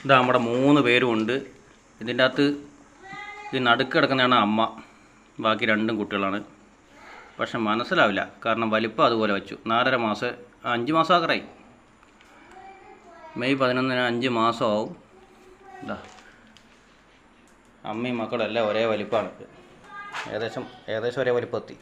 ഇതാ നമ്മുടെ 3 പേരുമുണ്ട്. ഇതിൻ്റെ അകത്ത് ഈ നടുക്ക് കിടക്കുന്നതാണ് അമ്മ, ബാക്കി 2 കുട്ടികളാണ്. പക്ഷെ മനസ്സിലാവില്ല, കാരണം വലിപ്പം അതുപോലെ വെച്ചു. 4.5 മാസം 5 മാസം ആകറായി. മെയ് 11-ന് 5 മാസമാവും. ഇതാ അമ്മയും മക്കളും എല്ലാം ഒരേ വലിപ്പമാണ്, ഏകദേശം ഒരേ വലിപ്പമെത്തി.